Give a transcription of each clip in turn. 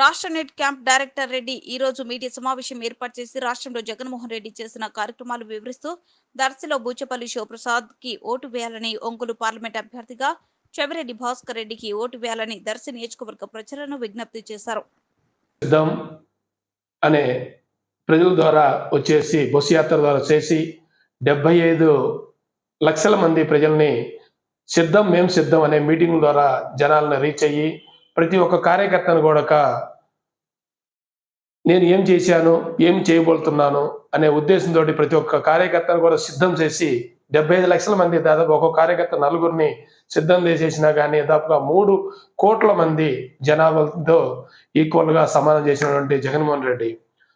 రాష్ట్ర net camp director Reddy ఈ రోజు మీడియా సమావేశం ఏర్పాటు చేసి రాష్ట్రంలో జగన్మోహన్ రెడ్డి చేసిన కార్యక్రమాలు వివరిస్తూ దర్శిలో బూచపల్లి శివప్రసాద్ కి ఓటు వేయాలని, ఒంగోలు పార్లమెంట్ అభ్యర్థిగా చెవిరెడ్డి భాస్కర్ రెడ్డికి ఓటు వేయాలని దర్శి నియోజకవర్గ ప్రజలను విజ్ఞప్తి చేశారు. అనే ప్రజల ద్వారా వచ్చేసి బస్సు యాత్ర ద్వారా చేసి 75 లక్షల మంది ప్రజల్ని మేము సిద్ధం అనే మీటింగ్ ద్వారా జనాలను రీచ్ అయ్యి ప్రతి ఒక్క కార్యకర్తను కూడా నేను ఏం చేశాను, ఏం చేయబోతున్నాను అనే ఉద్దేశంతో ప్రతి ఒక్క కార్యకర్తను కూడా సిద్ధం చేసి 75 లక్షల మంది దాదాపు ఒక్కొక్క కార్యకర్త నలుగురిని సిద్ధం చేసేసినా కానీ దాదాపుగా 3 కోట్ల మంది జనాభాతో ఈక్వల్గా సమానం చేసినటువంటి జగన్మోహన్ రెడ్డి.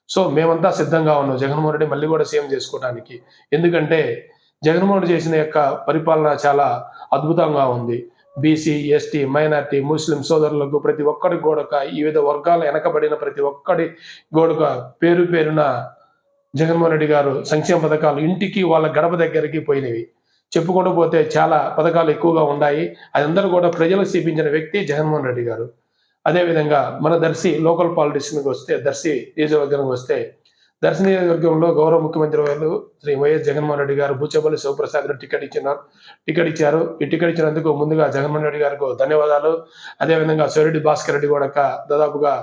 సో మేమంతా సిద్ధంగా ఉన్నాం జగన్మోహన్ రెడ్డి మళ్ళీ కూడా సీఎం చేసుకోవడానికి. ఎందుకంటే జగన్మోహన్ రెడ్డి చేసిన యొక్క పరిపాలన చాలా అద్భుతంగా ఉంది. బీసీ, ఎస్టీ, మైనార్టీ, ముస్లిం సోదరులకు ప్రతి ఒక్కడి గోడక ఈ వివిధ వర్గాలు వెనకబడిన ప్రతి ఒక్కడి గోడక పేరున జగన్మోహన్ రెడ్డి గారు సంక్షేమ పథకాలు ఇంటికి వాళ్ళ గడప దగ్గరికి పోయినవి. చెప్పుకుంటూ పోతే చాలా పథకాలు ఎక్కువగా ఉన్నాయి. అదందరూ కూడా ప్రజలకు చూపించిన వ్యక్తి జగన్మోహన్ రెడ్డి గారు. అదేవిధంగా మన దర్శి లోకల్ పాలిటిషన్కి వస్తే, దర్శి నియోజకవర్గానికి వస్తే, దర్శి నియోజకవర్గంలో గౌరవ ముఖ్యమంత్రి వారు శ్రీ వైఎస్ జగన్మోహన్ రెడ్డి గారు బూచపల్లి శివప్రసాద్ రెడ్డి టికెట్ ఇచ్చారు. ఈ టికెట్ ఇచ్చినందుకు ముందుగా జగన్మోహన్ రెడ్డి గారికి ధన్యవాదాలు. అదేవిధంగా చెవిరెడ్డి భాస్కర్ రెడ్డి కూడా దాదాపుగా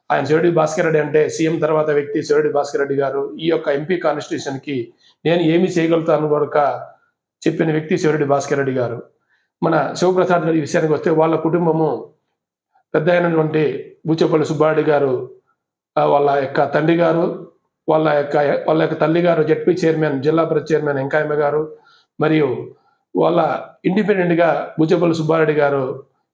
ఆయన చెవిరెడ్డి భాస్కర్ రెడ్డి అంటే సీఎం తర్వాత వ్యక్తి చెవిరెడ్డి భాస్కర్ రెడ్డి గారు ఈ యొక్క ఎంపీ కాన్స్టిట్యూషన్ కి నేను ఏమి చేయగలుగుతాను కూడా చెప్పిన వ్యక్తి చెవిరెడ్డి భాస్కర్ రెడ్డి గారు. మన శివప్రసాద్ రెడ్డి విషయానికి వస్తే వాళ్ళ కుటుంబము పెద్ద అయినటువంటి బూచపల్లి సుబ్బారెడ్డి గారు, వాళ్ళ యొక్క తండ్రి గారు, వాళ్ళ యొక్క తల్లి గారు జెడ్పీ చైర్మన్, జిల్లా పరిషత్ చైర్మన్ వెంకయ్యమ్మ గారు, మరియు వాళ్ళ ఇండిపెండెంట్ గా బూచపల్లి సుబ్బారెడ్డి గారు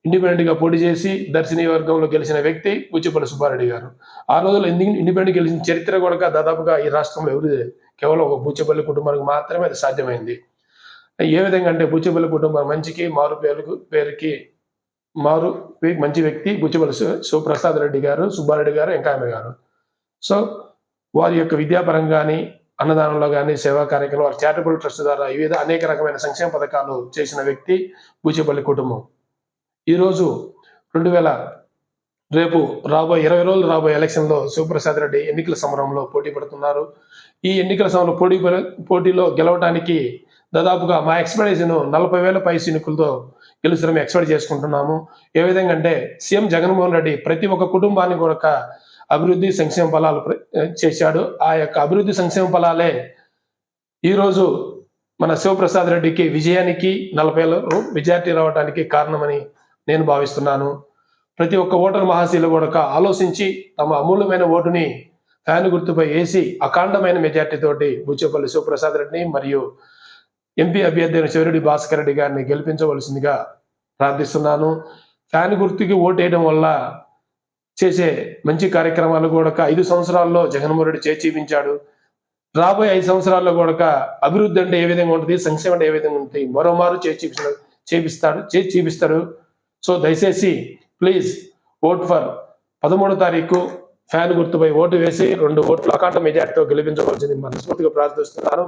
ఇండిపెండెంట్ గా పోటీ చేసి దర్శి నియోజకవర్గంలో గెలిచిన వ్యక్తి బూచపల్లి సుబ్బారెడ్డి గారు. ఆ రోజుల్లో ఇండిపెండెంట్ గెలిచిన చరిత్ర కూడా దాదాపుగా ఈ రాష్ట్రంలో ఎవరు కేవలం ఒక బూచపల్లి కుటుంబానికి మాత్రమే అది సాధ్యమైంది. ఏ విధంగా అంటే బూచపల్లి కుటుంబం మంచికి మంచి వ్యక్తి బూచపల్లి శివప్రసాద్ రెడ్డి గారు, సుబ్బారెడ్డి గారు, వెంకయ్యమ్మ గారు. సో వారి యొక్క విద్యాపరంగా కానీ, అన్నదానంలో కానీ, సేవా కార్యక్రమాలు, వారి చారిటబుల్ ట్రస్ట్ ద్వారా వివిధ అనేక రకమైన సంక్షేమ పథకాలు చేసిన వ్యక్తి బూచపల్లి కుటుంబం. ఈరోజు రేపు 20 రోజులు రాబోయే ఎలక్షన్లో శివప్రసాద్ రెడ్డి ఎన్నికల సమరంలో పోటీ పడుతున్నారు. ఈ ఎన్నికల సమరంలో పోటీలో గెలవడానికి దాదాపుగా మా ఎక్స్పెక్టేషన్ 40,000 పై సీనికులతో గెలుస్తారని ఎక్స్పెక్ట్ చేసుకుంటున్నాము. ఏ విధంగా అంటే సీఎం జగన్మోహన్ రెడ్డి ప్రతి ఒక్క కుటుంబాన్ని కూడా అభివృద్ధి సంక్షేమ ఫలాలు చేశాడు. ఆ యొక్క అభివృద్ధి సంక్షేమ ఫలాలే ఈరోజు మన శివప్రసాద్ రెడ్డికి విజయానికి 40,000 మెజార్టీ రావడానికి కారణమని నేను భావిస్తున్నాను. ప్రతి ఒక్క ఓటర్ మహాశీలు కూడా ఆలోచించి తమ అమూల్యమైన ఓటుని ఫ్యాన్ గుర్తుపై వేసి అఖండమైన మెజార్టీ తోటి బూచపల్లి శివప్రసాద్ రెడ్డిని మరియు ఎంపీ అభ్యర్థి అయిన చెవిరెడ్డి భాస్కర్ రెడ్డి గారిని గెలిపించవలసిందిగా ప్రార్థిస్తున్నాను. ఫ్యాన్ గుర్తుకి ఓటు వేయడం వల్ల చేసే మంచి కార్యక్రమాలు కూడా 5 సంవత్సరాల్లో జగన్మోహన్ రెడ్డి చూపించాడు. రాబోయే 5 సంవత్సరాల్లో కూడా అభివృద్ధి అంటే ఏ విధంగా ఉంటుంది, సంక్షేమం అంటే ఏ విధంగా ఉంటుంది, మరోమారు చూపిస్తాడు. సో దయచేసి ప్లీజ్ ఓట్ ఫర్ 13వ తారీఖు ఫ్యాన్ గుర్తుపై ఓటు వేసి 2 ఓట్లు అఖండ మెజార్టీతో గెలిపించవలసింది మనస్ఫూర్తిగా ప్రార్థిస్తున్నాను.